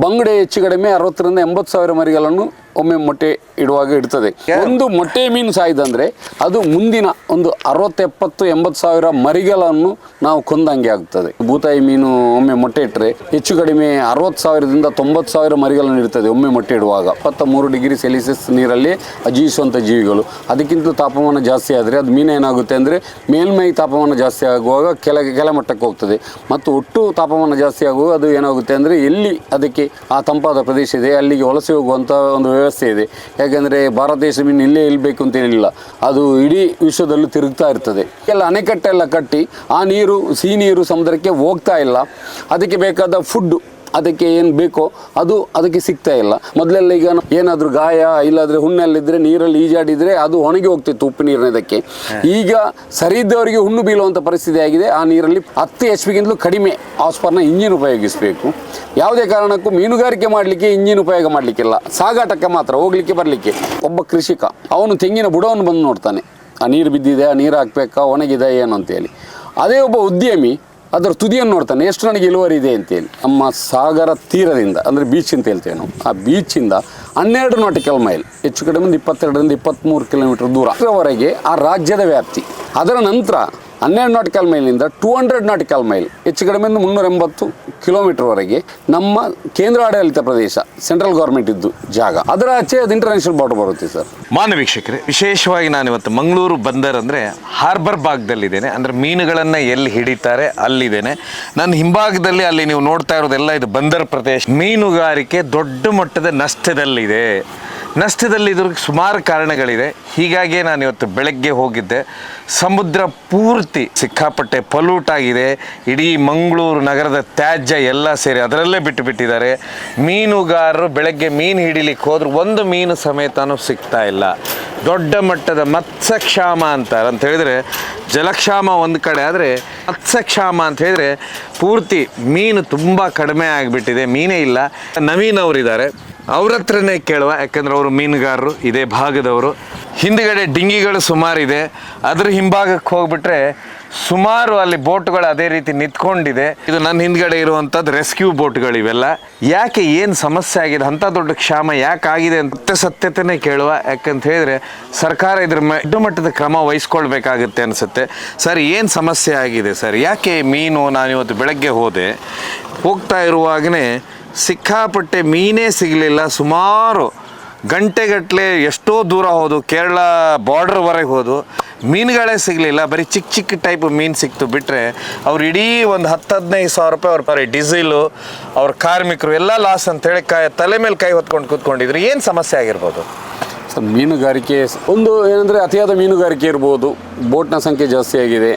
ಬಂಗಡೆ ಹೆಚ್ಚು ಕಡಿಮೆ 60ರಿಂದ 80 ಸಾವಿರ ಮರಿಗಳನ್ನು ಒಮ್ಮೆ ಮೊಟ್ಟೆ ಇಡುವಾಗ ಇಡ್ತದೆ. ಒಂದು ಮೊಟ್ಟೆ ಮೀನು ಸಾಯ್ದಂದ್ರೆ ಅದು ಮುಂದಿನ ಒಂದು 60, 70, 80 ಸಾವಿರ ಮರಿಗಳನ್ನು ನಾವು ಕೊಂದಂಗೆ ಆಗ್ತದೆ. ಬೂತಾಯಿ ಮೀನು ಒಮ್ಮೆ ಮೊಟ್ಟೆ ಇಟ್ಟರೆ ಹೆಚ್ಚು ಕಡಿಮೆ 60 ಸಾವಿರದಿಂದ 90 ಸಾವಿರ ಮರಿಗಳನ್ನು ಇಡ್ತದೆ ಒಮ್ಮೆ ಮೊಟ್ಟೆ ಇಡುವಾಗ. 23 ಡಿಗ್ರಿ ಸೆಲ್ಸಿಯಸ್ ನೀರಲ್ಲಿ ಜೀವಿಸುವಂಥ ಜೀವಿಗಳು. ಅದಕ್ಕಿಂತ ತಾಪಮಾನ ಜಾಸ್ತಿ ಆದರೆ ಅದು ಮೀನು ಏನಾಗುತ್ತೆ ಅಂದರೆ ಮೇಲ್ಮೈ ತಾಪಮಾನ ಜಾಸ್ತಿ ಆಗುವಾಗ ಕೆಳ ಮಟ್ಟಕ್ಕೆ ಹೋಗ್ತದೆ. ಮತ್ತು ಒಟ್ಟು ತಾಪಮಾನ ಜಾಸ್ತಿ ಆಗುವಾಗ ಅದು ಏನಾಗುತ್ತೆ ಅಂದರೆ ಎಲ್ಲಿ ಅದಕ್ಕೆ ಆ ತಂಪಾದ ಪ್ರದೇಶ ಇದೆ ಅಲ್ಲಿಗೆ ವಲಸೆ ಹೋಗುವಂಥ ಒಂದು ವ್ಯವಸ್ಥೆ ಇದೆ. ಯಾಕೆಂದರೆ ಭಾರತ ದೇಶ ಮೀನು ಇಲ್ಲೇ ಇಲ್ಲಬೇಕು ಅಂತ ಹೇಳಿಲ್ಲ, ಅದು ಇಡೀ ವಿಶ್ವದಲ್ಲೂ ತಿರುಗ್ತಾ ಇರ್ತದೆ. ಎಲ್ಲ ಅಣೆಕಟ್ಟೆಲ್ಲ ಕಟ್ಟಿ ಆ ನೀರು ಸಿಹಿ ನೀರು ಸಮುದ್ರಕ್ಕೆ ಹೋಗ್ತಾ ಇಲ್ಲ. ಅದಕ್ಕೆ ಬೇಕಾದ ಫುಡ್ಡು ಅದಕ್ಕೆ ಏನು ಬೇಕೋ ಅದು ಅದಕ್ಕೆ ಸಿಗ್ತಾ ಇಲ್ಲ. ಮೊದಲೆಲ್ಲ ಈಗ ಏನಾದರೂ ಗಾಯ ಇಲ್ಲಾಂದರೆ ಹುಣ್ಣಲ್ಲಿದ್ದರೆ ನೀರಲ್ಲಿ ಈಜಾಡಿದರೆ ಅದು ಒಣಗಿ ಹೋಗ್ತಿತ್ತು ಉಪ್ಪು ನೀರಿನದಕ್ಕೆ. ಈಗ ಸರಿ ಇದ್ದವರಿಗೆ ಹುಣ್ಣು ಬೀಳುವಂಥ ಪರಿಸ್ಥಿತಿ ಆಗಿದೆ. ಆ ನೀರಲ್ಲಿ 10 HP ಕಡಿಮೆ ಆಸ್ಪರ್ನ ಇಂಜಿನ್ ಉಪಯೋಗಿಸಬೇಕು. ಯಾವುದೇ ಕಾರಣಕ್ಕೂ ಮೀನುಗಾರಿಕೆ ಮಾಡಲಿಕ್ಕೆ ಇಂಜಿನ್ ಉಪಯೋಗ ಮಾಡಲಿಕ್ಕಿಲ್ಲ, ಸಾಗಾಟಕ್ಕೆ ಮಾತ್ರ, ಹೋಗಲಿಕ್ಕೆ ಬರಲಿಕ್ಕೆ. ಒಬ್ಬ ಕೃಷಿಕ ಅವನು ತೆಂಗಿನ ಬುಡವನ್ನು ಬಂದು ನೋಡ್ತಾನೆ, ಆ ನೀರು ಬಿದ್ದಿದೆ, ಆ ನೀರು ಹಾಕಬೇಕಾ, ಒಣಗಿದೆ ಏನು ಅಂತೇಳಿ. ಅದೇ ಒಬ್ಬ ಉದ್ಯಮಿ ಅದರ ತುದಿಯನ್ನು ನೋಡ್ತಾನೆ, ಎಷ್ಟು ನನಗೆ ಇಳುವರಿ ಇದೆ ಅಂತೇಳಿ. ನಮ್ಮ ಸಾಗರ ತೀರದಿಂದ ಅಂದರೆ ಬೀಚ್ ಅಂತ ಹೇಳ್ತೇವೆ ನಾವು, ಆ ಬೀಚಿಂದ 12 ನಾಟಿಕಲ್ ಮೈಲ್, ಹೆಚ್ಚು ಕಡಿಮೆ 22ರಿಂದ 23 ಕಿಲೋಮೀಟರ್ ದೂರವರೆಗೆ ಆ ರಾಜ್ಯದ ವ್ಯಾಪ್ತಿ. ಅದರ ನಂತರ 12 ನಾಟಿಕಲ್ ಮೈಲಿಂದ 200 ನಾಟಿಕಲ್ ಮೈಲ್, ಹೆಚ್ಚು ಕಡಿಮೆ 380 ಕಿಲೋಮೀಟರ್ವರೆಗೆ ನಮ್ಮ ಕೇಂದ್ರ ಆಡಳಿತ ಪ್ರದೇಶ, ಸೆಂಟ್ರಲ್ ಗೌರ್ಮೆಂಟ್ ಇದ್ದು ಜಾಗ. ಅದರ ಆಚೆ ಅದು ಇಂಟರ್ನ್ಯಾಷನಲ್ ಬಾರ್ಡರ್ ಬರುತ್ತೆ ಸರ್. ಮಾನ್ಯ ವೀಕ್ಷಕರೇ, ವಿಶೇಷವಾಗಿ ನಾನಿವತ್ತು ಮಂಗಳೂರು ಬಂದರ್ ಅಂದರೆ ಹಾರ್ಬರ್ ಭಾಗದಲ್ಲಿದ್ದೇನೆ. ಅಂದರೆ ಮೀನುಗಳನ್ನು ಎಲ್ಲಿ ಹಿಡಿತಾರೆ ಅಲ್ಲಿದ್ದೇನೆ. ನನ್ನ ಹಿಂಭಾಗದಲ್ಲಿ ಅಲ್ಲಿ ನೀವು ನೋಡ್ತಾ ಇರೋದೆಲ್ಲ ಇದು ಬಂದರ್ ಪ್ರದೇಶ. ಮೀನುಗಾರಿಕೆ ದೊಡ್ಡ ಮಟ್ಟದ ನಷ್ಟದಲ್ಲಿದೆ. ಇದ್ರಿಗೆ ಸುಮಾರು ಕಾರಣಗಳಿದೆ. ಹೀಗಾಗಿ ನಾನು ಇವತ್ತು ಬೆಳಗ್ಗೆ ಹೋಗಿದ್ದೆ. ಸಮುದ್ರ ಪೂರ್ತಿ ಸಿಕ್ಕಾಪಟ್ಟೆ ಪೊಲ್ಯೂಟ್ ಆಗಿದೆ. ಇಡೀ ಮಂಗಳೂರು ನಗರದ ತ್ಯಾಜ್ಯ ಎಲ್ಲ ಸೇರಿ ಅದರಲ್ಲೇ ಬಿಟ್ಟಿದ್ದಾರೆ. ಮೀನುಗಾರರು ಬೆಳಗ್ಗೆ ಮೀನು ಹಿಡಿಲಿಕ್ಕೆ ಹೋದ್ರು ಒಂದು ಮೀನು ಸಮೇತನೂ ಸಿಗ್ತಾ ಇಲ್ಲ. ದೊಡ್ಡ ಮಟ್ಟದ ಮತ್ಸ್ಯಕ್ಷಾಮ ಅಂತ ಹೇಳಿದ್ರೆ, ಜಲಕ್ಷಾಮ ಒಂದು ಕಡೆ ಆದರೆ ಮತ್ಸ್ಯಕ್ಷಾಮ ಅಂತ ಹೇಳಿದ್ರೆ ಪೂರ್ತಿ ಮೀನು ತುಂಬ ಕಡಿಮೆ ಆಗಿಬಿಟ್ಟಿದೆ, ಮೀನೇ ಇಲ್ಲ. ನವೀನ್ ಅವರಿದ್ದಾರೆ, ಅವ್ರ ಹತ್ರನೇ ಕೇಳುವ. ಯಾಕಂದರೆ ಅವರು ಮೀನುಗಾರರು, ಇದೇ ಭಾಗದವರು. ಹಿಂದುಗಡೆ ಡಿಂಗಿಗಳು ಸುಮಾರಿದೆ. ಅದ್ರ ಹಿಂಭಾಗಕ್ಕೆ ಹೋಗ್ಬಿಟ್ರೆ ಸುಮಾರು ಅಲ್ಲಿ ಬೋಟ್ಗಳು ಅದೇ ರೀತಿ ನಿಂತ್ಕೊಂಡಿದೆ. ಇದು ನನ್ನ ಹಿಂದ್ಗಡೆ ಇರುವಂಥದ್ದು ರೆಸ್ಕ್ಯೂ ಬೋಟ್ಗಳು ಇವೆಲ್ಲ. ಯಾಕೆ, ಏನು ಸಮಸ್ಯೆ ಆಗಿದೆ, ಅಂಥ ದೊಡ್ಡ ಕ್ಷಾಮ ಯಾಕೆ ಆಗಿದೆ ಅಂತ ಸತ್ಯತೆನೇ ಕೇಳುವ. ಯಾಕಂತ ಹೇಳಿದ್ರೆ ಸರ್ಕಾರ ಇದ್ರ ದೊಡ್ಡ ಮಟ್ಟದ ಕ್ರಮ ವಹಿಸ್ಕೊಳ್ಬೇಕಾಗುತ್ತೆ ಅನಿಸುತ್ತೆ. ಸರ್, ಏನು ಸಮಸ್ಯೆ ಆಗಿದೆ ಸರ್? ಯಾಕೆ ಮೀನು, ನಾನಿವತ್ತು ಬೆಳಗ್ಗೆ ಹೋಗ್ತಾ ಇರುವಾಗಲೇ ಸಿಕ್ಕಾಪಟ್ಟೆ ಮೀನೇ ಸಿಗಲಿಲ್ಲ. ಸುಮಾರು ಗಂಟೆಗಟ್ಟಲೆ ಎಷ್ಟೋ ದೂರ ಹೋದು, ಕೇರಳ ಬಾರ್ಡ್ರ್ವರೆಗೆ ಹೋದು, ಮೀನುಗಳೇ ಸಿಗಲಿಲ್ಲ. ಬರೀ ಚಿಕ್ಕ ಟೈಪ್ ಮೀನು ಸಿಕ್ತು ಬಿಟ್ಟರೆ ಅವ್ರು ಇಡೀ ಒಂದು 10-15 ಸಾವಿರ ರೂಪಾಯಿ ಅವ್ರ ಡೀಸೆಲು, ಅವ್ರ ಕಾರ್ಮಿಕರು ಎಲ್ಲ ಲಾಸ್ ಅಂತೇಳಿ ತಲೆ ಮೇಲೆ ಕೈ ಹೊತ್ಕೊಂಡು ಕೂತ್ಕೊಂಡಿದ್ರು. ಏನು ಸಮಸ್ಯೆ ಆಗಿರ್ಬೋದು ಸರ್? ಮೀನುಗಾರಿಕೆ ಒಂದು ಏನಂದರೆ ಅತಿಯಾದ ಮೀನುಗಾರಿಕೆ ಇರ್ಬೋದು. ಬೋಟ್ನ ಸಂಖ್ಯೆ ಜಾಸ್ತಿ ಆಗಿದೆ.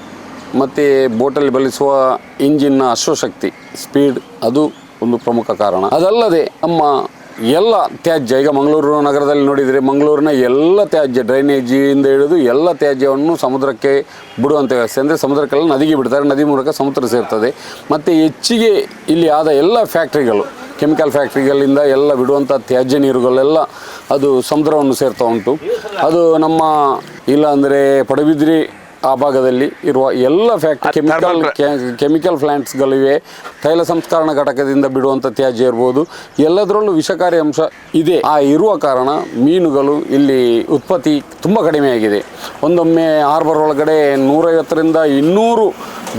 ಮತ್ತು ಬೋಟಲ್ಲಿ ಬಳಸುವ ಇಂಜಿನ್ನ ಅಶ್ವಶಕ್ತಿ, ಸ್ಪೀಡ್, ಅದು ಒಂದು ಪ್ರಮುಖ ಕಾರಣ. ಅದಲ್ಲದೆ ನಮ್ಮ ಎಲ್ಲ ತ್ಯಾಜ್ಯ, ಈಗ ಮಂಗಳೂರು ನಗರದಲ್ಲಿ ನೋಡಿದರೆ ಮಂಗಳೂರಿನ ಎಲ್ಲ ತ್ಯಾಜ್ಯ, ಡ್ರೈನೇಜಿಂದ ಹಿಡಿದು ಎಲ್ಲ ತ್ಯಾಜ್ಯವನ್ನು ಸಮುದ್ರಕ್ಕೆ ಬಿಡುವಂಥ ವ್ಯವಸ್ಥೆ. ಅಂದರೆ ಸಮುದ್ರಕ್ಕೆಲ್ಲ ನದಿಗೆ ಬಿಡ್ತಾರೆ, ನದಿ ಮೂಲಕ ಸಮುದ್ರ ಸೇರ್ತದೆ. ಮತ್ತು ಹೆಚ್ಚಿಗೆ ಇಲ್ಲಿ ಆದ ಎಲ್ಲ ಫ್ಯಾಕ್ಟ್ರಿಗಳು, ಕೆಮಿಕಲ್ ಫ್ಯಾಕ್ಟ್ರಿಗಳಿಂದ ಎಲ್ಲ ಬಿಡುವಂಥ ತ್ಯಾಜ್ಯ ನೀರುಗಳೆಲ್ಲ ಅದು ಸಮುದ್ರವನ್ನು ಸೇರ್ತಾ ಉಂಟು. ಅದು ನಮ್ಮ ಇಲ್ಲ ಅಂದರೆ ಪಡುಬಿದ್ರಿ ಆ ಭಾಗದಲ್ಲಿ ಇರುವ ಎಲ್ಲ ಫ್ಯಾಕ್ಟ್ರಿ ಕೆಮಿಕಲ್ ಪ್ಲ್ಯಾಂಟ್ಸ್ಗಳಿವೆ. ತೈಲ ಸಂಸ್ಕರಣ ಘಟಕದಿಂದ ಬಿಡುವಂಥ ತ್ಯಾಜ್ಯ ಇರ್ಬೋದು, ಎಲ್ಲದರಲ್ಲೂ ವಿಷಕಾರಿ ಅಂಶ ಇದೆ. ಆ ಇರುವ ಕಾರಣ ಮೀನುಗಳು ಇಲ್ಲಿ ಉತ್ಪತ್ತಿ ತುಂಬ ಕಡಿಮೆಯಾಗಿದೆ. ಒಂದೊಮ್ಮೆ ಹಾರ್ಬರ್ ಒಳಗಡೆ 150ರಿಂದ 200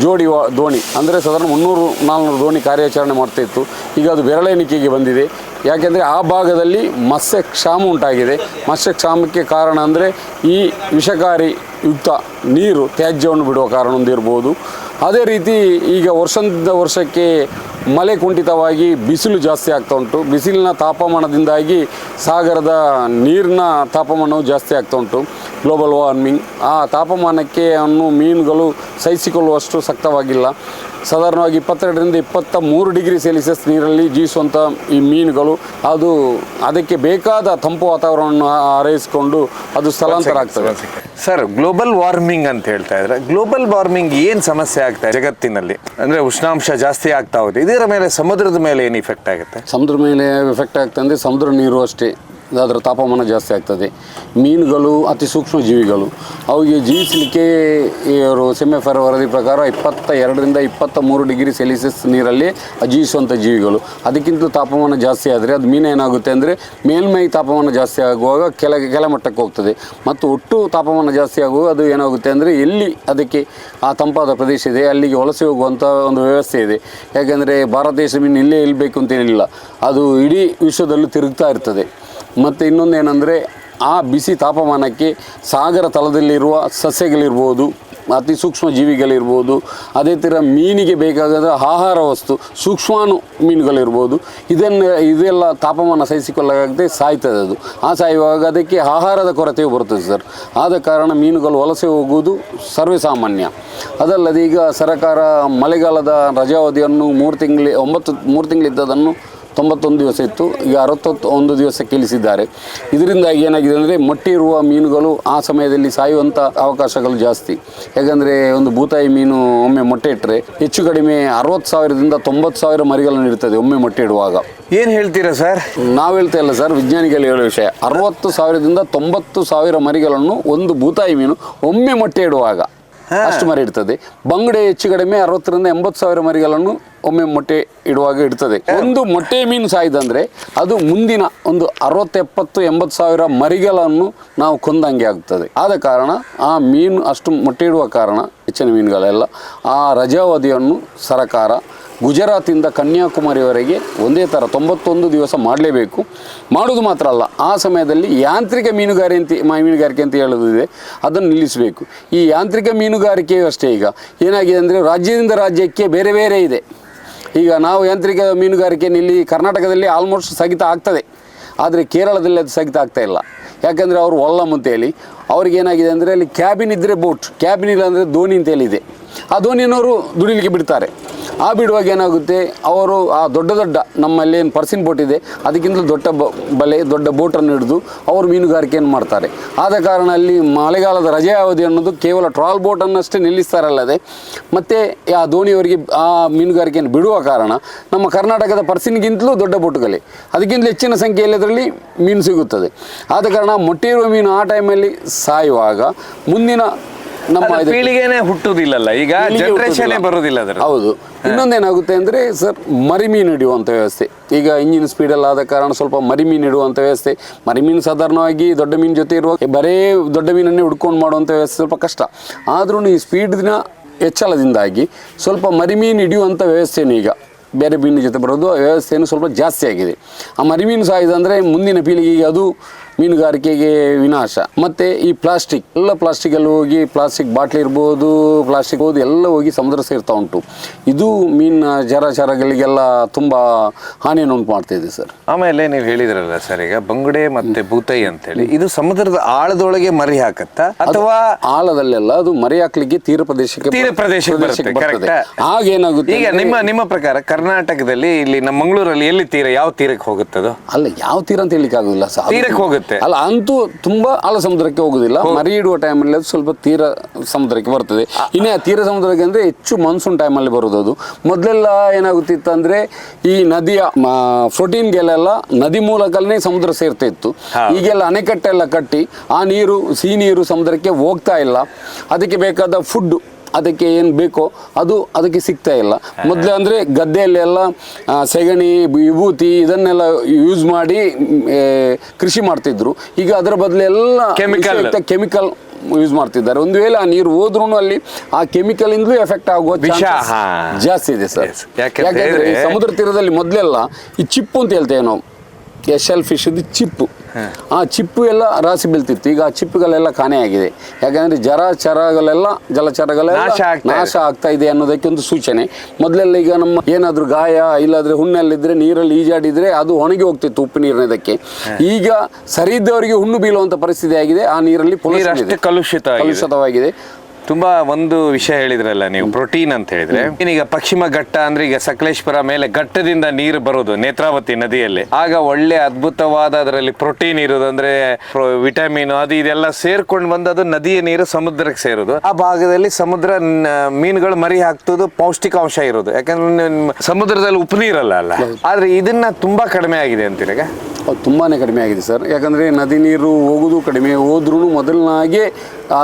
ಜೋಡಿ ದೋಣಿ, ಅಂದರೆ ಸಾಧಾರಣ 300-400 ದೋಣಿ ಕಾರ್ಯಾಚರಣೆ ಮಾಡ್ತಾಯಿತ್ತು. ಈಗ ಅದು ಬೆರಳೆಣಿಕೆಗೆ ಬಂದಿದೆ. ಯಾಕೆಂದರೆ ಆ ಭಾಗದಲ್ಲಿ ಮತ್ಸ್ಯಕ್ಷಾಮ ಉಂಟಾಗಿದೆ. ಮತ್ಸ್ಯಕ್ಷಾಮಕ್ಕೆ ಕಾರಣ ಅಂದರೆ ಈ ವಿಷಕಾರಿ ಯುಕ್ತ ನೀರು ತ್ಯಾಜ್ಯವನ್ನು ಬಿಡುವ ಕಾರಣ ಹೊಂದಿರ್ಬೋದು. ಅದೇ ರೀತಿ ಈಗ ವರ್ಷದಿಂದ ವರ್ಷಕ್ಕೆ ಮಳೆ ಕುಂಠಿತವಾಗಿ ಬಿಸಿಲು ಜಾಸ್ತಿ ಆಗ್ತಾ ಉಂಟು. ಬಿಸಿಲಿನ ತಾಪಮಾನದಿಂದಾಗಿ ಸಾಗರದ ನೀರಿನ ತಾಪಮಾನವು ಜಾಸ್ತಿ ಆಗ್ತಾ ಉಂಟು. ಗ್ಲೋಬಲ್ ವಾರ್ಮಿಂಗ್, ಆ ತಾಪಮಾನಕ್ಕೆ ಮೀನುಗಳು ಸಹಿಸಿಕೊಳ್ಳುವಷ್ಟು ಶಕ್ತವಾಗಿಲ್ಲ. ಸಾಧಾರಣವಾಗಿ 22ರಿಂದ 23 ಡಿಗ್ರಿ ಸೆಲ್ಸಿಯಸ್ ನೀರಲ್ಲಿ ಜೀವಿಸುವಂಥ ಈ ಮೀನುಗಳು ಅದಕ್ಕೆ ಬೇಕಾದ ತಂಪು ವಾತಾವರಣವನ್ನು ಹಾರೈಸಿಕೊಂಡು ಅದು ಸ್ಥಳಾಂತರ ಆಗ್ತದೆ. ಸರ್, ಗ್ಲೋಬಲ್ ವಾರ್ಮಿಂಗ್ ಅಂತ ಹೇಳ್ತಾ ಇದ್ರೆ, ಗ್ಲೋಬಲ್ ವಾರ್ಮಿಂಗ್ ಏನು ಸಮಸ್ಯೆ ಆಗ್ತಾ ಇದೆ ಜಗತ್ತಿನಲ್ಲಿ? ಅಂದರೆ ಉಷ್ಣಾಂಶ ಜಾಸ್ತಿ ಆಗ್ತಾ ಹೋಗಿದೆ. ಇದರ ಮೇಲೆ ಸಮುದ್ರದ ಮೇಲೆ ಏನು ಇಫೆಕ್ಟ್ ಆಗುತ್ತೆ? ಸಮುದ್ರ ಮೇಲೆ ಎಫೆಕ್ಟ್ ಆಗ್ತದೆ ಅಂದರೆ ಸಮುದ್ರ ನೀರು ಅಷ್ಟೇ ಅದರ ತಾಪಮಾನ ಜಾಸ್ತಿ ಆಗ್ತದೆ. ಮೀನುಗಳು ಅತಿ ಸೂಕ್ಷ್ಮ ಜೀವಿಗಳು, ಅವಿಗೆ ಜೀವಿಸಲಿಕ್ಕೆ ಇವರು ಸೆಮ್ಮೆಫರ್ ವರದಿ ಪ್ರಕಾರ 22ರಿಂದ 23 ಡಿಗ್ರಿ ಸೆಲ್ಸಿಯಸ್ ನೀರಲ್ಲಿ ಜೀವಿಸುವಂಥ ಜೀವಿಗಳು. ಅದಕ್ಕಿಂತ ತಾಪಮಾನ ಜಾಸ್ತಿ ಆದರೆ ಅದು ಮೀನು ಏನಾಗುತ್ತೆ ಅಂದರೆ ಮೇಲ್ಮೈ ತಾಪಮಾನ ಜಾಸ್ತಿ ಆಗುವಾಗ ಕೆಳಮಟ್ಟಕ್ಕೆ ಹೋಗ್ತದೆ, ಮತ್ತು ಒಟ್ಟು ತಾಪಮಾನ ಜಾಸ್ತಿ ಆಗುವಾಗ ಅದು ಏನಾಗುತ್ತೆ ಅಂದರೆ ಎಲ್ಲಿ ಅದಕ್ಕೆ ಆ ತಂಪಾದ ಪ್ರದೇಶ ಇದೆ ಅಲ್ಲಿಗೆ ವಲಸೆ ಹೋಗುವಂಥ ಒಂದು ವ್ಯವಸ್ಥೆ ಇದೆ. ಯಾಕೆಂದರೆ ಭಾರತ ದೇಶ ಮೀನು ಇಲ್ಲೇ ಇಲ್ಲಬೇಕು ಅಂತೇನಿಲ್ಲ, ಅದು ಇಡೀ ವಿಶ್ವದಲ್ಲೂ ತಿರುಗ್ತಾ ಇರ್ತದೆ. ಮತ್ತು ಇನ್ನೊಂದೇನೆಂದರೆ ಆ ಬಿಸಿ ತಾಪಮಾನಕ್ಕೆ ಸಾಗರ ತಳದಲ್ಲಿರುವ ಸಸ್ಯಗಳಿರ್ಬೋದು, ಅತಿ ಸೂಕ್ಷ್ಮ ಜೀವಿಗಳಿರ್ಬೋದು, ಅದೇ ಥರ ಮೀನಿಗೆ ಬೇಕಾದ ಆಹಾರ ವಸ್ತು ಸೂಕ್ಷ್ಮಾಣು ಮೀನುಗಳಿರ್ಬೋದು, ಇದೆಲ್ಲ ತಾಪಮಾನ ಸಹಿಸಿಕೊಳ್ಳಾಗದೆ ಸಾಯ್ತದೆ. ಅದು ಸಾಯುವಾಗ ಅದಕ್ಕೆ ಆಹಾರದ ಕೊರತೆಯು ಬರ್ತದೆ ಸರ್. ಆದ ಕಾರಣ ಮೀನುಗಳು ವಲಸೆ ಹೋಗುವುದು ಸರ್ವೇ ಸಾಮಾನ್ಯ. ಅದಲ್ಲದೆ ಈಗ ಸರ್ಕಾರ ಮಳೆಗಾಲದ ರಜಾವಧಿಯನ್ನು 3 ತಿಂಗಳಿದ್ದದನ್ನು 91 ದಿವಸ ಇತ್ತು, ಈಗ 61 ದಿವಸಕ್ಕೆ ಇಳಿಸಿದ್ದಾರೆ. ಇದರಿಂದಾಗಿ ಏನಾಗಿದೆ ಅಂದರೆ ಮೊಟ್ಟೆ ಇರುವ ಮೀನುಗಳು ಆ ಸಮಯದಲ್ಲಿ ಸಾಯುವಂಥ ಅವಕಾಶಗಳು ಜಾಸ್ತಿ. ಯಾಕಂದರೆ ಒಂದು ಬೂತಾಯಿ ಮೀನು ಒಮ್ಮೆ ಮೊಟ್ಟೆ ಇಟ್ಟರೆ ಹೆಚ್ಚು ಕಡಿಮೆ 60,000ದಿಂದ 90,000 ಮರಿಗಳನ್ನು ಇರ್ತದೆ ಒಮ್ಮೆ ಮೊಟ್ಟೆ ಇಡುವಾಗ. ಏನು ಹೇಳ್ತೀರಾ ಸರ್? ನಾವು ಹೇಳ್ತಾ ಇಲ್ಲ ಸರ್, ವಿಜ್ಞಾನಿಗಳು ಹೇಳೋ ವಿಷಯ. 60,000ದಿಂದ 90,000 ಮರಿಗಳನ್ನು ಒಂದು ಬೂತಾಯಿ ಮೀನು ಒಮ್ಮೆ ಮೊಟ್ಟೆ ಇಡುವಾಗ ಅಷ್ಟು ಮರಿ ಇಡ್ತದೆ. ಬಂಗುಡೆ ಹೆಚ್ಚು ಕಡಿಮೆ 60ರಿಂದ 80,000 ಮರಿಗಳನ್ನು ಒಮ್ಮೆ ಮೊಟ್ಟೆ ಇಡುವಾಗ ಇಡ್ತದೆ. ಒಂದು ಮೊಟ್ಟೆ ಮೀನು ಸಾಯ್ದಂದರೆ ಅದು ಮುಂದಿನ ಒಂದು 60-70,000 ಮರಿಗಳನ್ನು ನಾವು ಕೊಂದಂಗೆ ಆಗ್ತದೆ. ಆದ ಕಾರಣ ಆ ಮೀನು ಅಷ್ಟು ಮೊಟ್ಟೆ ಇಡುವ ಕಾರಣ ಹೆಚ್ಚಿನ ಮೀನುಗಳೆಲ್ಲ ಆ ರಜಾವಧಿಯನ್ನು ಸರ್ಕಾರ ಗುಜರಾತಿಂದ ಕನ್ಯಾಕುಮಾರಿವರೆಗೆ ಒಂದೇ ಥರ 91 ದಿವಸ ಮಾಡಲೇಬೇಕು. ಮಾಡೋದು ಮಾತ್ರ ಅಲ್ಲ, ಆ ಸಮಯದಲ್ಲಿ ಯಾಂತ್ರಿಕ ಮೀನುಗಾರಿಕೆ ಅಂತ ಹೇಳೋದಿದೆ, ಅದನ್ನು ನಿಲ್ಲಿಸಬೇಕು. ಈ ಯಾಂತ್ರಿಕ ಮೀನುಗಾರಿಕೆಯೂ ಅಷ್ಟೇ ಈಗ ಏನಾಗಿದೆ ಅಂದರೆ ರಾಜ್ಯದಿಂದ ರಾಜ್ಯಕ್ಕೆ ಬೇರೆ ಬೇರೆ ಇದೆ. ಈಗ ನಾವು ಯಾಂತ್ರಿಕ ಮೀನುಗಾರಿಕೆಯನ್ನು ಇಲ್ಲಿ ಕರ್ನಾಟಕದಲ್ಲಿ ಆಲ್ಮೋಸ್ಟ್ ಸ್ಥಗಿತ ಆಗ್ತದೆ, ಆದರೆ ಕೇರಳದಲ್ಲಿ ಅದು ಸ್ಥಗಿತ ಆಗ್ತಾ ಇಲ್ಲ. ಯಾಕಂದರೆ ಅವರು ಒಲ್ಲಂ ಅಂತೇಳಿ ಅವ್ರಿಗೇನಾಗಿದೆ ಅಂದರೆ ಅಲ್ಲಿ ಕ್ಯಾಬಿನ್ ಇದ್ದರೆ ಬೋಟ್, ಕ್ಯಾಬಿನ್ ಇಲ್ಲ ಅಂದರೆ ದೋಣಿ ಅಂತೇಳಿದೆ, ಆ ದೋಣಿಯನ್ನವರು ದುಡಿಲಿಕ್ಕೆ ಬಿಡ್ತಾರೆ. ಆ ಬಿಡುವಾಗ ಏನಾಗುತ್ತೆ, ಅವರು ಆ ದೊಡ್ಡ ನಮ್ಮಲ್ಲಿ ಏನು ಪರ್ಸಿನ್ ಬೋಟ್ ಇದೆ ಅದಕ್ಕಿಂತ ದೊಡ್ಡ ದೊಡ್ಡ ಬೋಟನ್ನು ಹಿಡಿದು ಅವರು ಮೀನುಗಾರಿಕೆಯನ್ನು ಮಾಡ್ತಾರೆ. ಆದ ಕಾರಣ ಅಲ್ಲಿ ಮಳೆಗಾಲದ ರಜೆ ಅವಧಿ ಅನ್ನೋದು ಕೇವಲ ಟ್ರಾಲ್ ಬೋಟನ್ನಷ್ಟೇ ನಿಲ್ಲಿಸ್ತಾರಲ್ಲದೆ ಮತ್ತು ಆ ದೋಣಿಯವರಿಗೆ ಆ ಮೀನುಗಾರಿಕೆಯನ್ನು ಬಿಡುವ ಕಾರಣ ನಮ್ಮ ಕರ್ನಾಟಕದ ಪರ್ಸಿನ್ಗಿಂತಲೂ ದೊಡ್ಡ ಬೋಟುಗಳೇ, ಅದಕ್ಕಿಂತ ಹೆಚ್ಚಿನ ಸಂಖ್ಯೆಯಲ್ಲಿ ಅದರಲ್ಲಿ ಮೀನು ಸಿಗುತ್ತದೆ. ಆದ ಕಾರಣ ಮೊಟ್ಟೆ ಇರುವ ಮೀನು ಆ ಟೈಮಲ್ಲಿ ಸಾಯುವಾಗ ಮುಂದಿನ ನಮ್ಮ ಪೀಳಿಗೆನೇ ಹುಟ್ಟುವುದಿಲ್ಲಲ್ಲ, ಈಗ ಜನರೇಷನ್ ಬರೋದಿಲ್ಲ ಅದರ. ಹೌದು. ಇನ್ನೊಂದೇನಾಗುತ್ತೆ ಅಂದರೆ ಸರ್, ಮರಿಮೀನು ಹಿಡಿಯುವಂಥ ವ್ಯವಸ್ಥೆ ಈಗ ಇಂಜಿನ್ ಸ್ಪೀಡಲ್ಲಿ ಆದ ಕಾರಣ ಸ್ವಲ್ಪ ಮರಿಮೀನು ಇಡುವಂಥ ವ್ಯವಸ್ಥೆ. ಮರಿಮೀನು ಸಾಧಾರಣವಾಗಿ ದೊಡ್ಡ ಮೀನು ಜೊತೆ ಇರುವಾಗ ಬರೇ ದೊಡ್ಡ ಮೀನನ್ನೇ ಹುಡ್ಕೊಂಡು ಮಾಡುವಂಥ ವ್ಯವಸ್ಥೆ ಸ್ವಲ್ಪ ಕಷ್ಟ. ಆದ್ರೂ ಈ ಸ್ಪೀಡ್ನ ಹೆಚ್ಚಳದಿಂದಾಗಿ ಸ್ವಲ್ಪ ಮರಿಮೀನು ಹಿಡಿಯುವಂಥ ವ್ಯವಸ್ಥೆಯೂ ಈಗ ಬೇರೆ ಮೀನಿನ ಜೊತೆ ಬರೋದು ವ್ಯವಸ್ಥೆಯನ್ನು ಸ್ವಲ್ಪ ಜಾಸ್ತಿ ಆಗಿದೆ. ಆ ಮರಿಮೀನು ಸಾಯಿದಂದರೆ ಮುಂದಿನ ಪೀಳಿಗೆಗೆ ಅದು ಮೀನುಗಾರಿಕೆಗೆ ವಿನಾಶ. ಮತ್ತು ಈ ಪ್ಲಾಸ್ಟಿಕಲ್ಲಿ ಹೋಗಿ ಪ್ಲಾಸ್ಟಿಕ್ ಬಾಟ್ಲಿ ಇರ್ಬೋದು, ಪ್ಲಾಸ್ಟಿಕ್ ಎಲ್ಲ ಹೋಗಿ ಸಮುದ್ರ ಸೇರ್ತಾ ಉಂಟು. ಇದು ಮೀನಿನ ಜಲಚರಗಳಿಗೆಲ್ಲ ತುಂಬ ಹಾನಿಯನ್ನು ಉಂಟು ಮಾಡ್ತಾಯಿದೆ ಸರ್. ಆಮೇಲೆ ನೀವು ಹೇಳಿದ್ರಲ್ಲ ಸರ್, ಈಗ ಬಂಗುಡೆ ಮತ್ತು ಬೂತಾಯಿ ಅಂತೇಳಿ ಇದು ಸಮುದ್ರದ ಆಳದೊಳಗೆ ಮರಿ ಹಾಕತ್ತಾ ಅಥವಾ ಆಳದಲ್ಲೆಲ್ಲ ಅದು ಮರಿ ಹಾಕ್ಲಿಕ್ಕೆ ತೀರ ಪ್ರದೇಶಕ್ಕೆ ಬರ್ತದೆ. ಆಗೇನಾಗುತ್ತೆ ಈಗ ನಿಮ್ಮ ಪ್ರಕಾರ ಕರ್ನಾಟಕದಲ್ಲಿ ಇಲ್ಲಿ ನಮ್ಮ ಮಂಗಳೂರಲ್ಲಿ ಎಲ್ಲಿ ತೀರ, ಯಾವ ತೀರಕ್ಕೆ ಹೋಗುತ್ತದೋ? ಅಲ್ಲ, ಯಾವ ತೀರ ಅಂತ ಹೇಳಿಕ್ಕೆ ಆಗೋದಿಲ್ಲ ಸರ್, ತೀರಕ್ಕೆ ಹೋಗುತ್ತೆ. ಅಲ್ಲ, ಅಂತೂ ತುಂಬಾ ಆಳ ಸಮುದ್ರಕ್ಕೆ ಹೋಗುದಿಲ್ಲ. ಮರಿ ಇಡುವ ಟೈಮಲ್ಲಿ ಅದು ಸ್ವಲ್ಪ ತೀರ ಸಮುದ್ರಕ್ಕೆ ಬರ್ತದೆ. ಇನ್ನೇ ತೀರ ಸಮುದ್ರಕ್ಕೆ ಅಂದ್ರೆ ಹೆಚ್ಚು ಮಾನ್ಸೂನ್ ಟೈಮಲ್ಲಿ ಬರೋದು. ಅದು ಮೊದಲೆಲ್ಲ ಏನಾಗುತ್ತಿತ್ತು ಅಂದ್ರೆ ಈ ನದಿಯ ಪ್ರೋಟೀನ್ಗೆಲ್ಲ ನದಿ ಮೂಲಕನೇ ಸಮುದ್ರ ಸೇರ್ತಾ ಇತ್ತು. ಈಗೆಲ್ಲ ಅಣೆಕಟ್ಟೆಲ್ಲ ಕಟ್ಟಿ ಆ ನೀರು, ಸಿಹಿ ನೀರು ಸಮುದ್ರಕ್ಕೆ ಹೋಗ್ತಾ ಇಲ್ಲ. ಅದಕ್ಕೆ ಬೇಕಾದ ಫುಡ್, ಅದಕ್ಕೆ ಏನು ಬೇಕೋ ಅದು ಅದಕ್ಕೆ ಸಿಗ್ತಾ ಇಲ್ಲ. ಮೊದಲೇ ಅಂದರೆ ಗದ್ದೆಯಲ್ಲೆಲ್ಲ ಸೆಗಣಿ, ವಿಭೂತಿ ಇದನ್ನೆಲ್ಲ ಯೂಸ್ ಮಾಡಿ ಕೃಷಿ ಮಾಡ್ತಿದ್ರು. ಈಗ ಅದರ ಬದಲೆಲ್ಲ ಕೆಮಿಕಲ್ ಯೂಸ್ ಮಾಡ್ತಿದ್ದಾರೆ. ಒಂದು ವೇಳೆ ಆ ನೀರು ಹೋದ್ರೂ ಅಲ್ಲಿ ಆ ಕೆಮಿಕಲಿಂದಲೂ ಎಫೆಕ್ಟ್ ಆಗುವ ಜಾಸ್ತಿ ಇದೆ ಸರ್. ಯಾಕೆಂದರೆ ಸಮುದ್ರ ತೀರದಲ್ಲಿ ಮೊದಲೆಲ್ಲ ಈ ಚಿಪ್ಪು ಅಂತ ಹೇಳ್ತೇವೆ ನಾವು, ಶೆಲ್ ಫಿಶ್ ಚಿಪ್ಪು, ಆ ಚಿಪ್ಪು ಎಲ್ಲ ರಾಸಿ ಬೀಳ್ತಿತ್ತು. ಈಗ ಆ ಚಿಪ್ಪುಗಳೆಲ್ಲ ಕಾಣೆಯಾಗಿದೆ. ಯಾಕಂದರೆ ಜಲಚರಗಳೆಲ್ಲ ನಾಶ ಆಗ್ತಾ ಇದೆ ಅನ್ನೋದಕ್ಕೆ ಒಂದು ಸೂಚನೆ. ಮೊದಲೆಲ್ಲ ಈಗ ನಮ್ಮ ಏನಾದರೂ ಗಾಯ ಇಲ್ಲಾದ್ರೆ ಹುಣ್ಣಲ್ಲಿದ್ರೆ ನೀರಲ್ಲಿ ಈಜಾಡಿದ್ರೆ ಅದು ಒಣಗಿ ಹೋಗ್ತಿತ್ತು ಉಪ್ಪು ನೀರಿನದಕ್ಕೆ. ಈಗ ಸರಿ ಇದ್ದವರಿಗೆ ಹುಣ್ಣು ಬೀಳುವಂತ ಪರಿಸ್ಥಿತಿ ಆಗಿದೆ. ಆ ನೀರಲ್ಲಿ ಕಲುಷಿತವಾಗಿದೆ. ತುಂಬಾ ಒಂದು ವಿಷಯ ಹೇಳಿದ್ರಲ್ಲ ನೀವು, ಪ್ರೋಟೀನ್ ಅಂತ ಹೇಳಿದ್ರೆ, ಈಗ ಪಶ್ಚಿಮ ಘಟ್ಟ ಅಂದ್ರೆ ಈಗ ಸಕಲೇಶ್ಪುರ ಮೇಲೆ ಘಟ್ಟದಿಂದ ನೀರು ಬರೋದು ನೇತ್ರಾವತಿ ನದಿಯಲ್ಲಿ, ಆಗ ಒಳ್ಳೆ ಅದ್ಭುತವಾದ ಅದರಲ್ಲಿ ಪ್ರೋಟೀನ್ ಇರೋದು, ಅಂದ್ರೆ ವಿಟಮಿನ್ ಅದು ಇದೆಲ್ಲ ಸೇರ್ಕೊಂಡು ಬಂದು ಅದು ನದಿಯ ನೀರು ಸಮುದ್ರಕ್ಕೆ ಸೇರೋದು. ಆ ಭಾಗದಲ್ಲಿ ಸಮುದ್ರ ಮೀನುಗಳು ಮರಿ ಹಾಕ್ತೋದು, ಪೌಷ್ಟಿಕಾಂಶ ಇರೋದು. ಯಾಕಂದ್ರೆ ಸಮುದ್ರದಲ್ಲಿ ಉಪ್ಪು ನೀರಲ್ಲ ಅಲ್ಲ, ಆದ್ರೆ ಇದನ್ನ ತುಂಬಾ ಕಡಿಮೆ ಆಗಿದೆ ಅಂತೀರಾಗ. ಅದು ತುಂಬಾ ಕಡಿಮೆ ಆಗಿದೆ ಸರ್. ಯಾಕಂದರೆ ನದಿ ನೀರು ಹೋಗೋದು ಕಡಿಮೆ, ಹೋದ್ರೂ ಮೊದಲಿನಾಗೆ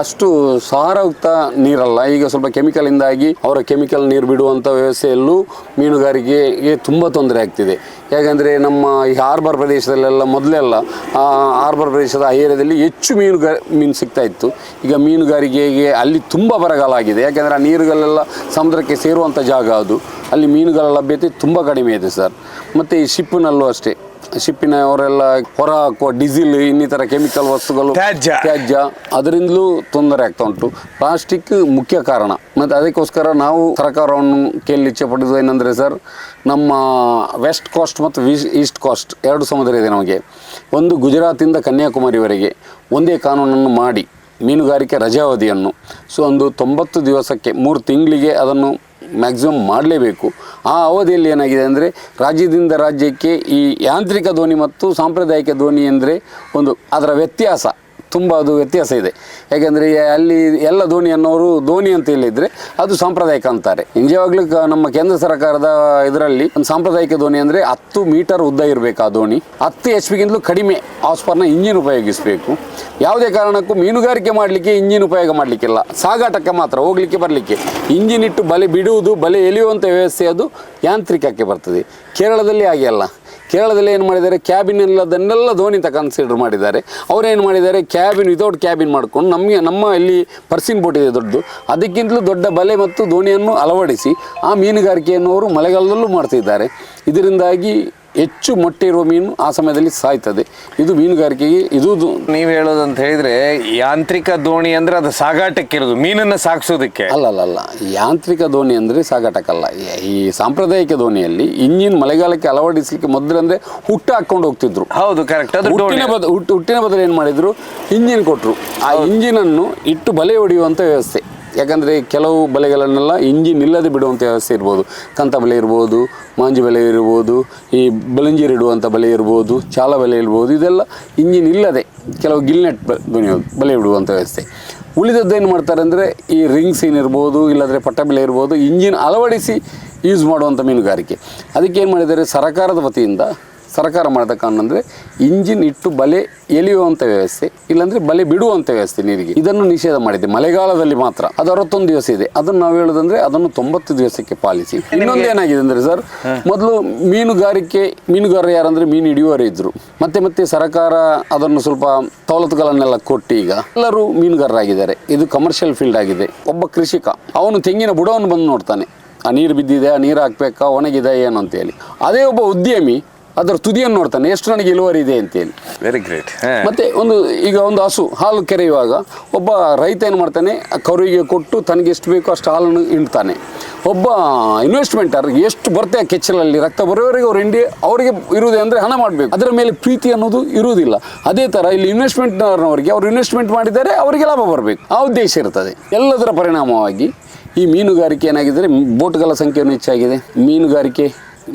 ಅಷ್ಟು ಸಾರಯುಕ್ತ ನೀರಲ್ಲ. ಈಗ ಸ್ವಲ್ಪ ಕೆಮಿಕಲಿಂದಾಗಿ ಅವರ ಕೆಮಿಕಲ್ ನೀರು ಬಿಡುವಂಥ ವ್ಯವಸ್ಥೆಯಲ್ಲೂ ಮೀನುಗಾರಿಕೆಗೆ ತುಂಬ ತೊಂದರೆ ಆಗ್ತಿದೆ. ಯಾಕಂದರೆ ನಮ್ಮ ಈ ಹಾರ್ಬರ್ ಪ್ರದೇಶದಲ್ಲೆಲ್ಲ ಮೊದಲೆಲ್ಲ ಹಾರ್ಬರ್ ಪ್ರದೇಶದ ಆ ಏರಿಯಾದಲ್ಲಿ ಹೆಚ್ಚು ಮೀನು ಸಿಗ್ತಾ ಇತ್ತು. ಈಗ ಮೀನುಗಾರಿಕೆಗೆ ಅಲ್ಲಿ ತುಂಬ ಬರಗಾಲ ಆಗಿದೆ. ಯಾಕೆಂದರೆ ಆ ನೀರುಗಳೆಲ್ಲ ಸಮುದ್ರಕ್ಕೆ ಸೇರುವಂಥ ಜಾಗ ಅದು. ಅಲ್ಲಿ ಮೀನುಗಳ ಲಭ್ಯತೆ ತುಂಬ ಕಡಿಮೆ ಇದೆ ಸರ್. ಮತ್ತು ಈ ಶಿಪ್ಪಿನಲ್ಲೂ ಅಷ್ಟೇ, ಶಿಪ್ಪಿನ ಅವರೆಲ್ಲ ಹೊರ ಹಾಕುವ ಡೀಸೆಲ್ ಇನ್ನಿತರ ಕೆಮಿಕಲ್ ವಸ್ತುಗಳು ತ್ಯಾಜ್ಯ ಅದರಿಂದಲೂ ತೊಂದರೆ ಆಗ್ತಾ ಉಂಟು. ಪ್ಲಾಸ್ಟಿಕ್ ಮುಖ್ಯ ಕಾರಣ. ಮತ್ತು ಅದಕ್ಕೋಸ್ಕರ ನಾವು ಸರ್ಕಾರವನ್ನು ಕೇಳಲು ಇಚ್ಛೆ ಪಡೋದು ಏನಂದರೆ ಸರ್, ನಮ್ಮ ವೆಸ್ಟ್ ಕೋಸ್ಟ್ ಮತ್ತು ಈಸ್ಟ್ ಕೋಸ್ಟ್ ಎರಡು ಸಮುದ್ರ ಇದೆ ನಮಗೆ. ಒಂದು ಗುಜರಾತಿಂದ ಕನ್ಯಾಕುಮಾರಿವರೆಗೆ ಒಂದೇ ಕಾನೂನನ್ನು ಮಾಡಿ ಮೀನುಗಾರಿಕೆ ರಜಾವಧಿಯನ್ನು ಒಂದು 90 ದಿವಸಕ್ಕೆ 3 ತಿಂಗಳಿಗೆ ಅದನ್ನು ಮ್ಯಾಕ್ಸಿಮಮ್ ಮಾಡಲೇಬೇಕು. ಆ ಅವಧಿಯಲ್ಲಿ ಏನಾಗಿದೆ ಅಂದರೆ ರಾಜ್ಯದಿಂದ ರಾಜ್ಯಕ್ಕೆ ಈ ಯಾಂತ್ರಿಕ ದೋಣಿ ಮತ್ತು ಸಾಂಪ್ರದಾಯಿಕ ದೋಣಿ ಅಂದರೆ ಅದರ ವ್ಯತ್ಯಾಸ ತುಂಬ ವ್ಯತ್ಯಾಸ ಇದೆ. ಯಾಕೆಂದರೆ ಅಲ್ಲಿ ಎಲ್ಲ ದೋಣಿ ಅನ್ನೋರು ದೋಣಿ ಅಂತ ಹೇಳಿದರೆ ಅದು ಸಾಂಪ್ರದಾಯಿಕ ಅಂತಾರೆ. ನಿಜವಾಗ್ಲೂ ನಮ್ಮ ಕೇಂದ್ರ ಸರ್ಕಾರದ ಇದರಲ್ಲಿ ಒಂದು ಸಾಂಪ್ರದಾಯಿಕ ದೋಣಿ ಅಂದರೆ 10 ಮೀಟರ್ ಉದ್ದ ಇರಬೇಕು. ಆ ದೋಣಿ 10 HP ಕಡಿಮೆ ಹಾರ್ಸ್ಪರ್ನ ಇಂಜಿನ್ ಉಪಯೋಗಿಸಬೇಕು. ಯಾವುದೇ ಕಾರಣಕ್ಕೂ ಮೀನುಗಾರಿಕೆ ಮಾಡಲಿಕ್ಕೆ ಇಂಜಿನ್ ಉಪಯೋಗ ಮಾಡಲಿಕ್ಕಿಲ್ಲ, ಸಾಗಾಟಕ್ಕೆ ಮಾತ್ರ, ಹೋಗಲಿಕ್ಕೆ ಬರಲಿಕ್ಕೆ. ಇಂಜಿನ್ ಇಟ್ಟು ಬಲೆ ಬಿಡುವುದು, ಬಲೆ ಎಳೆಯುವಂಥ ವ್ಯವಸ್ಥೆ ಅದು ಯಾಂತ್ರಿಕಕ್ಕೆ ಬರ್ತದೆ. ಕೇರಳದಲ್ಲಿ ಹಾಗೆ ಅಲ್ಲ. ಕೇರಳದಲ್ಲಿ ಏನು ಮಾಡಿದ್ದಾರೆ, ಕ್ಯಾಬಿನ್ ಎಲ್ಲದನ್ನೆಲ್ಲ ದೋಣಿ ಅಂತ ಕನ್ಸಿಡರ್ ಮಾಡಿದ್ದಾರೆ. ಅವರೇನು ಮಾಡಿದ್ದಾರೆ, ಕ್ಯಾಬಿನ್ ವಿತೌಟ್ ಕ್ಯಾಬಿನ್ ಮಾಡ್ಕೊಂಡು ನಮ್ಮ ಇಲ್ಲಿ ಪರ್ಸಿನ್ ಬೋಟ್ ಇದೆ ದೊಡ್ಡದು, ಅದಕ್ಕಿಂತಲೂ ದೊಡ್ಡ ಬಲೆ ಮತ್ತು ದೋಣಿಯನ್ನು ಅಳವಡಿಸಿ ಆ ಮೀನುಗಾರಿಕೆಯನ್ನು ಅವರು ಮಳೆಗಾಲದಲ್ಲೂ ಮಾಡ್ತಿದ್ದಾರೆ. ಇದರಿಂದಾಗಿ ಹೆಚ್ಚು ಮೊಟ್ಟೆ ಇರುವ ಮೀನು ಆ ಸಮಯದಲ್ಲಿ ಸಾಯ್ತದೆ. ಇದು ಮೀನುಗಾರಿಕೆಗೆ ಇದು ನೀವು ಹೇಳೋದಂತ ಹೇಳಿದ್ರೆ ಯಾಂತ್ರಿಕ ದೋಣಿ ಅಂದ್ರೆ ಅದು ಸಾಗಾಟಕ್ಕೆ ಇರೋದು, ಮೀನನ್ನು ಸಾಗಿಸೋದಕ್ಕೆ ಅಲ್ಲ. ಯಾಂತ್ರಿಕ ದೋಣಿ ಅಂದರೆ ಸಾಗಾಟಕ್ಕಲ್ಲ. ಈ ಸಾಂಪ್ರದಾಯಿಕ ದೋಣಿಯಲ್ಲಿ ಇಂಜಿನ್ ಮಳೆಗಾಲಕ್ಕೆ ಅಳವಡಿಸಲಿಕ್ಕೆ ಮೊದಲು ಅಂದರೆ ಹುಟ್ಟು ಹಾಕ್ಕೊಂಡು ಹೋಗ್ತಿದ್ರು. ಹೌದು, ಕರೆಕ್ಟ್. ಹುಟ್ಟಿನ ಬದಲು ಏನು ಮಾಡಿದ್ರು, ಇಂಜಿನ್ ಕೊಟ್ಟರು. ಆ ಇಂಜಿನನ್ನು ಇಟ್ಟು ಬಲೆ ಹೊಡೆಯುವಂಥ ವ್ಯವಸ್ಥೆ. ಯಾಕಂದರೆ ಕೆಲವು ಬಲೆಗಳನ್ನೆಲ್ಲ ಇಂಜಿನ್ ಇಲ್ಲದೆ ಬಿಡುವಂಥ ವ್ಯವಸ್ಥೆ ಇರ್ಬೋದು. ಕಂತ ಬಲೆ ಇರ್ಬೋದು, ಮಾಂಜಿ ಬಲೆ ಇರ್ಬೋದು, ಈ ಬಲಂಜೀರು ಇಡುವಂಥ ಬಲೆ ಇರ್ಬೋದು, ಚಾಲ ಬಲೆ ಇರ್ಬೋದು. ಇದೆಲ್ಲ ಇಂಜಿನ್ ಇಲ್ಲದೆ ಕೆಲವು ಗಿಲ್ನೆಟ್ ಬಲೆ ಇಡುವಂಥ ವ್ಯವಸ್ಥೆ. ಉಳಿದದ್ದೇನು ಮಾಡ್ತಾರೆ ಅಂದರೆ ಈ ರಿಂಗ್ಸ್ ಏನಿರ್ಬೋದು, ಇಲ್ಲಾಂದರೆ ಪಟ್ಟಬೆಲೆ ಇರ್ಬೋದು, ಇಂಜಿನ್ ಅಳವಡಿಸಿ ಯೂಸ್ ಮಾಡುವಂಥ ಮೀನುಗಾರಿಕೆ. ಅದಕ್ಕೇನು ಮಾಡಿದ್ದಾರೆ, ಸರ್ಕಾರ ಮಾಡಿದ ಕಾರಣ ಅಂದರೆ ಇಂಜಿನ್ ಇಟ್ಟು ಬಲೆ ಎಳೆಯುವಂಥ ವ್ಯವಸ್ಥೆ, ಇಲ್ಲಾಂದರೆ ಬಲೆ ಬಿಡುವಂಥ ವ್ಯವಸ್ಥೆ ನೀರಿಗೆ, ಇದನ್ನು ನಿಷೇಧ ಮಾಡಿದೆ ಮಳೆಗಾಲದಲ್ಲಿ ಮಾತ್ರ. ಅದು 61 ದಿವಸ ಇದೆ. ಅದನ್ನು ನಾವು ಹೇಳೋದಂದರೆ ಅದನ್ನು 90 ದಿವಸಕ್ಕೆ ಪಾಲಿಸಿ. ಇನ್ನೊಂದು ಏನಾಗಿದೆ ಅಂದರೆ ಸರ್, ಮೊದಲು ಮೀನುಗಾರರು ಯಾರಂದರೆ ಮೀನು ಹಿಡಿಯುವವರೇ ಇದ್ದರು. ಮತ್ತೆ ಸರ್ಕಾರ ಅದನ್ನು ಸ್ವಲ್ಪ ಸವಲತ್ತುಗಳನ್ನೆಲ್ಲ ಕೊಟ್ಟು ಈಗ ಎಲ್ಲರೂ ಮೀನುಗಾರರಾಗಿದ್ದಾರೆ. ಇದು ಕಮರ್ಷಿಯಲ್ ಫೀಲ್ಡ್ ಆಗಿದೆ. ಒಬ್ಬ ಕೃಷಿಕ ಅವನು ತೆಂಗಿನ ಬುಡವನ್ನು ಬಂದು ನೋಡ್ತಾನೆ, ಆ ನೀರು ಬಿದ್ದಿದೆ, ಆ ನೀರು ಹಾಕ್ಬೇಕಾ, ಒಣಗಿದೆ ಏನು ಅಂತೇಳಿ. ಅದೇ ಒಬ್ಬ ಉದ್ಯಮಿ ಅದರ ತುದಿಯನ್ನು ನೋಡ್ತಾನೆ, ಎಷ್ಟು ನನಗೆ ಇಳುವರಿ ಇದೆ ಅಂತೇಳಿ. Very great. ಮತ್ತು ಈಗ ಒಂದು ಹಸು ಹಾಲು ಕೆರೆಯುವಾಗ ಒಬ್ಬ ರೈತ ಏನು ಮಾಡ್ತಾನೆ, ಕರುವಿಗೆ ಕೊಟ್ಟು ತನಗೆ ಎಷ್ಟು ಬೇಕೋ ಅಷ್ಟು ಹಾಲನ್ನು ಹಿಂಡ್ತಾನೆ. ಒಬ್ಬ ಇನ್ವೆಸ್ಟ್ಮೆಂಟರ್ ಎಷ್ಟು ಬರ್ತೆ ಆ ಕೆಚ್ಚಲಲ್ಲಿ ರಕ್ತ ಬರೋವರೆಗೆ ಅವರಿಗೆ ಇರುವುದೇ ಅಂದರೆ ಹಣ ಮಾಡಬೇಕು. ಅದರ ಮೇಲೆ ಪ್ರೀತಿ ಅನ್ನೋದು ಇರುವುದಿಲ್ಲ. ಅದೇ ಥರ ಇಲ್ಲಿ ಇನ್ವೆಸ್ಟ್ಮೆಂಟ್ನವರಿಗೆ ಅವರು ಇನ್ವೆಸ್ಟ್ಮೆಂಟ್ ಮಾಡಿದರೆ ಅವರಿಗೆ ಲಾಭ ಬರಬೇಕು, ಆ ಉದ್ದೇಶ ಇರ್ತದೆ. ಎಲ್ಲದರ ಪರಿಣಾಮವಾಗಿ ಈ ಮೀನುಗಾರಿಕೆ ಏನಾಗಿದ್ದರೆ ಬೋಟ್ಗಳ ಸಂಖ್ಯೆಯನ್ನು ಹೆಚ್ಚಾಗಿದೆ, ಮೀನುಗಾರಿಕೆ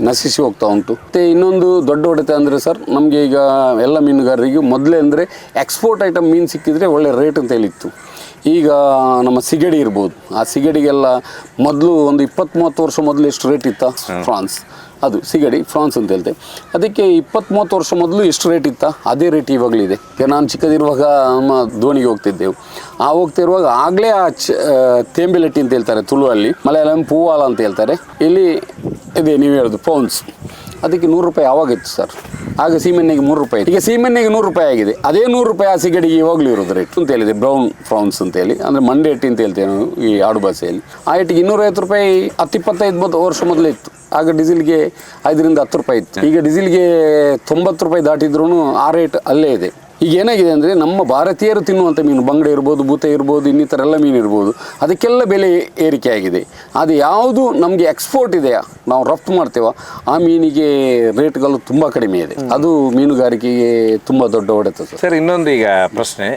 ನಶಿಸಿ ಹೋಗ್ತಾ ಉಂಟು. ಮತ್ತು ಇನ್ನೊಂದು ದೊಡ್ಡ ಹೊಡೆತ ಅಂದರೆ ಸರ್, ನಮಗೆ ಈಗ ಎಲ್ಲ ಮೀನುಗಾರರಿಗೂ ಮೊದಲೇ ಅಂದರೆ ಎಕ್ಸ್ಪೋರ್ಟ್ ಐಟಮ್ ಮೀನು ಸಿಕ್ಕಿದರೆ ಒಳ್ಳೆ ರೇಟ್ ಅಂತ ಹೇಳಿತ್ತು. ಈಗ ನಮ್ಮ ಸಿಗಡಿ ಇರ್ಬೋದು, ಆ ಸಿಗಡಿಗೆಲ್ಲ ಮೊದಲು ಒಂದು 20-30 ವರ್ಷ ಮೊದಲು ಎಷ್ಟು ರೇಟ್ ಇತ್ತ, ಫ್ರಾನ್ಸ್, ಅದು ಸಿಗಡಿ ಫ್ರಾನ್ಸ್ ಅಂತ ಹೇಳ್ತೇವೆ. ಅದಕ್ಕೆ 20-30 ವರ್ಷ ಮೊದಲು ಎಷ್ಟು ರೇಟ್ ಇತ್ತ, ಅದೇ ರೇಟ್ ಇವಾಗಲಿದೆ. ಈಗ ನಾನು ಚಿಕ್ಕದಿರುವಾಗ ನಮ್ಮ ದೋಣಿಗೆ ಹೋಗ್ತಿದ್ದೆವು. ಹೋಗ್ತಿರುವಾಗ ಆಗಲೇ ತೇಂಬೆಲೆಟ್ಟಿ ಅಂತ ಹೇಳ್ತಾರೆ ತುಳುವಲ್ಲಿ, ಮಲಯಾಳಂ ಪೂವಾಲ ಅಂತ ಹೇಳ್ತಾರೆ. ಇಲ್ಲಿ ಇದೆ ನೀವು ಹೇಳೋದು ಪೌನ್ಸ್, ಅದಕ್ಕೆ 100 ರೂಪಾಯಿ ಆವಾಗ ಇತ್ತು ಸರ್. ಆಗ ಸೀಮೆಣ್ಣೆಗೆ 3 ರೂಪಾಯಿ. ಈಗ ಸೀಮೆಣ್ಣೆಗೆ 100 ರೂಪಾಯಿ ಆಗಿದೆ. ಅದೇ 100 ರೂಪಾಯಿ ಆ ಸಿಗಡಿಗೆ ಇವಾಗಲೂ ಇರೋದು ರೇಟ್ ಅಂತ ಹೇಳಿದೆ. ಬ್ರೌನ್ ಫ್ರಾನ್ಸ್ ಅಂತೇಳಿ, ಅಂದರೆ ಮಂಡೆ ಎಟ್ಟಿ ಅಂತ ಹೇಳ್ತೇವೆ ನಾವು ಈ ಆಡು ಭಾಷೆಯಲ್ಲಿ. ಆ ಎಟ್ಟಿಗೆ 250 ರೂಪಾಯಿ 10-25 ವರ್ಷ ಮೊದಲೇ ಇತ್ತು. ಆಗ ಡೀಸೆಲ್ಗೆ 5-10 ರೂಪಾಯಿ ಇತ್ತು. ಈಗ ಡೀಸೆಲ್ಗೆ 90 ರೂಪಾಯಿ ದಾಟಿದ್ರೂ ಆ ರೇಟ್ ಅಲ್ಲೇ ಇದೆ. ಈಗ ಏನಾಗಿದೆ ಅಂದರೆ ನಮ್ಮ ಭಾರತೀಯರು ತಿನ್ನುವಂಥ ಮೀನು, ಬಂಗಡೆ ಇರ್ಬೋದು, ಬೂತೆ ಇರ್ಬೋದು, ಇನ್ನಿತರ ಎಲ್ಲ ಮೀನು ಇರ್ಬೋದು, ಅದಕ್ಕೆಲ್ಲ ಬೆಲೆ ಏರಿಕೆ ಆಗಿದೆ. ಅದು ಯಾವುದು ನಮಗೆ ಎಕ್ಸ್ಪೋರ್ಟ್ ಇದೆಯಾ, ನಾವು ರಫ್ತು ಮಾಡ್ತೇವೋ ಆ ಮೀನಿಗೆ ರೇಟ್ಗಳು ತುಂಬ ಕಡಿಮೆ ಇದೆ. ಅದು ಮೀನುಗಾರಿಕೆಗೆ ತುಂಬ ದೊಡ್ಡ ಹೊಡೆತ ಸರ್. ಇನ್ನೊಂದು ಈಗ ಪ್ರಶ್ನೆ,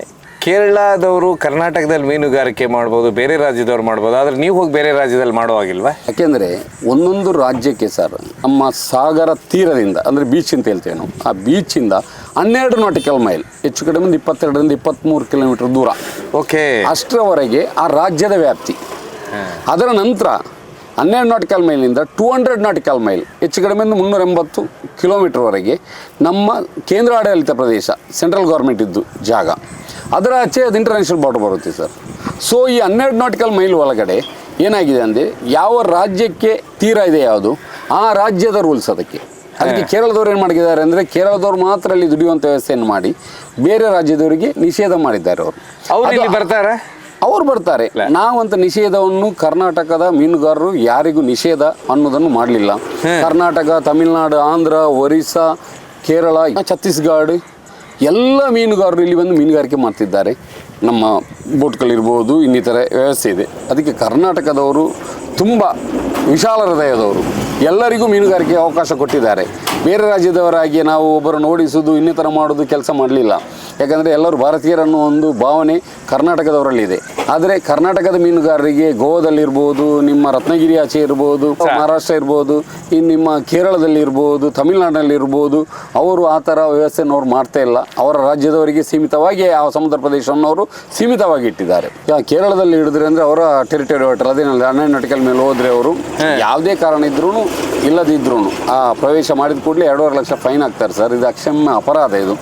ಕೇರಳದವರು ಕರ್ನಾಟಕದಲ್ಲಿ ಮೀನುಗಾರಿಕೆ ಮಾಡ್ಬೋದು, ಬೇರೆ ರಾಜ್ಯದವ್ರು ಮಾಡ್ಬೋದು, ಆದರೆ ನೀವು ಹೋಗಿ ಬೇರೆ ರಾಜ್ಯದಲ್ಲಿ ಮಾಡೋ ಹಾಗಿಲ್ವಾ? ಯಾಕೆಂದರೆ ಒಂದೊಂದು ರಾಜ್ಯಕ್ಕೆ ಸರ್, ನಮ್ಮ ಸಾಗರ ತೀರದಿಂದ ಅಂದರೆ ಬೀಚ್ ಅಂತ ಹೇಳ್ತೇವೆ ನಾವು, ಆ ಬೀಚಿಂದ 12 ನಾಟಿಕಲ್ ಮೈಲ್, ಹೆಚ್ಚು ಕಡಿಮೆ 22-23 ಕಿಲೋಮೀಟರ್ ದೂರ, ಓಕೆ, ಅಷ್ಟರವರೆಗೆ ಆ ರಾಜ್ಯದ ವ್ಯಾಪ್ತಿ. ಅದರ ನಂತರ 12 ನಾಟಿಕಲ್ ಮೈಲಿಂದ 200 ನಾಟಿಕಲ್ ಮೈಲ್, ಹೆಚ್ಚು ಕಡಿಮೆ 380 ಕಿಲೋಮೀಟರ್ವರೆಗೆ ನಮ್ಮ ಕೇಂದ್ರ ಆಡಳಿತ ಪ್ರದೇಶ, ಸೆಂಟ್ರಲ್ ಗೌರ್ಮೆಂಟ್ ಇದ್ದು ಜಾಗ, ಅದರ ಆಚೆ ಅದು ಇಂಟರ್ನ್ಯಾಷನಲ್ ಬಾರ್ಡರ್ ಬರುತ್ತೆ ಸರ್. ಸೊ ಈ 12 ನಾಟಿಕಲ್ ಮೈಲ್ ಒಳಗಡೆ ಏನಾಗಿದೆ ಅಂದರೆ, ಯಾವ ರಾಜ್ಯಕ್ಕೆ ತೀರ ಇದೆ ಯಾವುದು, ಆ ರಾಜ್ಯದ ರೂಲ್ಸ್ ಅದಕ್ಕೆ ಕೇರಳದವ್ರು ಏನು ಮಾಡಿದ್ದಾರೆ ಅಂದರೆ, ಕೇರಳದವ್ರು ಮಾತ್ರ ಅಲ್ಲಿ ದುಡಿಯುವಂಥ ವ್ಯವಸ್ಥೆಯನ್ನು ಮಾಡಿ ಬೇರೆ ರಾಜ್ಯದವರಿಗೆ ನಿಷೇಧ ಮಾಡಿದ್ದಾರೆ. ಅವ್ರು ಇಲ್ಲಿ ಬರ್ತಾರೆ, ಅವ್ರು ಬರ್ತಾರೆ. ನಾವಂತ ನಿಷೇಧವನ್ನು ಕರ್ನಾಟಕದ ಮೀನುಗಾರರು ಯಾರಿಗೂ ನಿಷೇಧ ಅನ್ನೋದನ್ನು ಮಾಡಲಿಲ್ಲ. ಕರ್ನಾಟಕ, ತಮಿಳುನಾಡು, ಆಂಧ್ರ, ಒರಿಸ್ಸಾ, ಕೇರಳ, ಛತ್ತೀಸ್ಗಢ ಎಲ್ಲ ಮೀನುಗಾರರು ಇಲ್ಲಿ ಬಂದು ಮೀನುಗಾರಿಕೆ ಮಾಡ್ತಿದ್ದಾರೆ. ನಮ್ಮ ಬೋಟ್ಗಳಿರ್ಬೋದು, ಇನ್ನಿತರ ವ್ಯವಸ್ಥೆ ಇದೆ. ಅದಕ್ಕೆ ಕರ್ನಾಟಕದವರು ತುಂಬ ವಿಶಾಲ ಹೃದಯದವರು, ಎಲ್ಲರಿಗೂ ಮೀನುಗಾರಿಕೆ ಅವಕಾಶ ಕೊಟ್ಟಿದ್ದಾರೆ. ಬೇರೆ ರಾಜ್ಯದವರಾಗಿ ನಾವು ಒಬ್ಬರನ್ನು ಓಡಿಸೋದು ಇನ್ನಿತರ ಮಾಡೋದು ಕೆಲಸ ಮಾಡಲಿಲ್ಲ. ಯಾಕಂದರೆ ಎಲ್ಲರೂ ಭಾರತೀಯರನ್ನೋ ಒಂದು ಭಾವನೆ ಕರ್ನಾಟಕದವರಲ್ಲಿದೆ. ಆದರೆ ಕರ್ನಾಟಕದ ಮೀನುಗಾರರಿಗೆ ಗೋವಾದಲ್ಲಿರ್ಬೋದು, ನಿಮ್ಮ ರತ್ನಗಿರಿ ಆಚೆ ಇರ್ಬೋದು, ಮಹಾರಾಷ್ಟ್ರ ಇರ್ಬೋದು, ಇನ್ನು ನಿಮ್ಮ ಕೇರಳದಲ್ಲಿರ್ಬೋದು, ತಮಿಳುನಾಡಿನಲ್ಲಿರ್ಬೋದು, ಅವರು ಆ ಥರ ವ್ಯವಸ್ಥೆಯನ್ನು ಅವ್ರು ಮಾಡ್ತಾ ಇಲ್ಲ. ಅವರ ರಾಜ್ಯದವರಿಗೆ ಸೀಮಿತವಾಗಿ ಆ ಸಮುದ್ರ ಪ್ರದೇಶವನ್ನು ಅವರು ಸೀಮಿತವಾಗಿ ಇಟ್ಟಿದ್ದಾರೆ. ಕೇರಳದಲ್ಲಿ ಹಿಡಿದ್ರೆ ಅಂದರೆ ಅವರ ಟೆರಿಟರಿ ವಾಟರ್, ಅದೇನಲ್ಲ 12 ನಾಟಿಕಲ್ ಮೇಲೆ ಹೋದರೆ ಅವರು ಯಾವುದೇ ಕಾರಣ ಇದ್ರೂ ಇಲ್ಲದಿದ್ರೂ ಆ ಪ್ರವೇಶ ಮಾಡಿದ ಕೂಡಲೇ 2.5 ಲಕ್ಷ ಫೈನ್ ಹಾಕ್ತಾರೆ ಸರ್. ಇದು ಅಕ್ಷಮ್ಯ ಅಪರಾಧ. ಇದು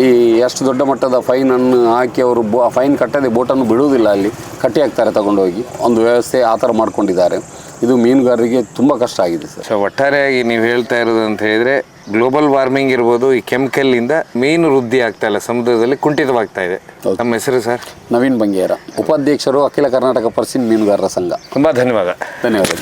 ಈ ಎಷ್ಟು ದೊಡ್ಡ ಮಟ್ಟದ ಫೈನನ್ನು ಹಾಕಿ ಅವರು ಫೈನ್ ಕಟ್ಟದೆ ಬೋಟನ್ನು ಬಿಡುವುದಿಲ್ಲ, ಅಲ್ಲಿ ಕಟ್ಟಿ ಹಾಕ್ತಾರೆ ತಗೊಂಡೋಗಿ. ಒಂದು ವ್ಯವಸ್ಥೆ ಆ ಥರ ಮಾಡ್ಕೊಂಡಿದ್ದಾರೆ. ಇದು ಮೀನುಗಾರರಿಗೆ ತುಂಬ ಕಷ್ಟ ಆಗಿದೆ ಸರ್. ಸೊ ಒಟ್ಟಾರೆಯಾಗಿ ನೀವು ಹೇಳ್ತಾ ಇರೋದು ಅಂತ ಹೇಳಿದರೆ, ಗ್ಲೋಬಲ್ ವಾರ್ಮಿಂಗ್ ಇರ್ಬೋದು, ಈ ಕೆಮಿಕಲ್ಲಿಂದ ಮೀನು ವೃದ್ಧಿ ಆಗ್ತಾ ಇಲ್ಲ, ಸಮುದ್ರದಲ್ಲಿ ಕುಂಠಿತವಾಗ್ತಾ ಇದೆ. ನಮ್ಮ ಹೆಸರು ಸರ್? ನವೀನ್ ಬಂಗೇರ, ಉಪಾಧ್ಯಕ್ಷರು, ಅಖಿಲ ಕರ್ನಾಟಕ ಪರ್ಸಿನ್ ಮೀನುಗಾರರ ಸಂಘ. ತುಂಬ ಧನ್ಯವಾದ. ಧನ್ಯವಾದ.